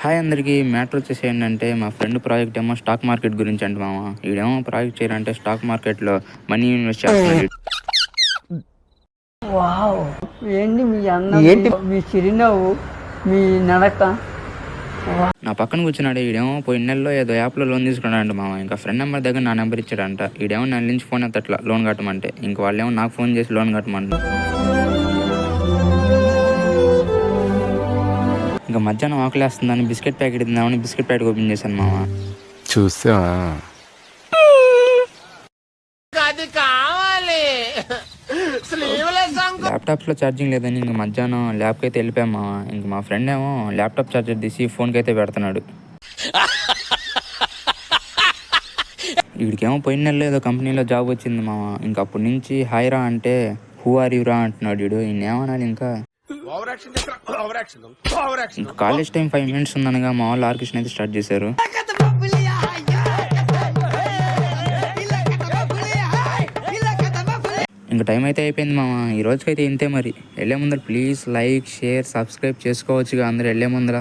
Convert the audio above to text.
Hi అందరికీ. Matter వచ్చేసి ఏంటంటే మా ఫ్రెండ్ ప్రాజెక్ట్ ఏమో స్టాక్ మార్కెట్ గురించి అంట మామ. ఈడేమో ప్రాజెక్ట్ చేయాలంటే స్టాక్ మార్కెట్లో మనీ ఇన్వెస్ట్ చేస్తున్నాడు. వావ్! ఏంటి మీ అన్న మీ చిరునవ్వు మీ నడక. నా పక్కన కూర్చున్నాడు. ఈడేమో పోయిన నెలలో ఏదో యాప్లో లోన్ తీసుకున్నాడంట మామ. ఇంకా ఫ్రెండ్ నెంబర్ దగ్గర నా నెంబర్ ఇచ్చాడంట. ఈడేమో నెల నుంచి ఫోన్ ఎత్తట్లా లోన్ కట్టమంటే. ఇంక వాళ్ళేమో నాకు ఫోన్ చేసి లోన్ కట్టమంట. ఇంకా మధ్యాహ్నం ఆకలేస్తుందని బిస్కెట్ ప్యాకెట్ తిందామని బిస్కెట్ ప్యాకెట్ ఓపెన్ చేశాను మామ. చూసా ల్యాప్టాప్లో ఛార్జింగ్ లేదని ఇంక మధ్యాహ్నం ల్యాబ్కి అయితే వెళ్ళిపోయాం మామ. ఇంక మా ఫ్రెండ్ ఏమో ల్యాప్టాప్ ఛార్జర్ తీసి ఫోన్కి అయితే పెడుతున్నాడు. వీడికేమో పోయిన నెలలో ఏదో కంపెనీలో జాబ్ వచ్చింది మామ. ఇంకా అప్పటి నుంచి హాయ్రా అంటే హూ ఆర్ యూరా అంటున్నాడు వీడు. ఈయనేమనాలి ఇంకా కాలేజ్ టైం 5 minutes ఉందనగా మా వాళ్ళు ఆర్కెస్ట్రా అయితే స్టార్ట్ చేశారు. ఇంకా టైం అయితే అయిపోయింది మామ. ఈ రోజుకైతే ఇంతే మరి. వెళ్ళే ముందర ప్లీజ్ లైక్ షేర్ సబ్స్క్రైబ్ చేసుకోవచ్చుగా అందరూ వెళ్ళే ముందర.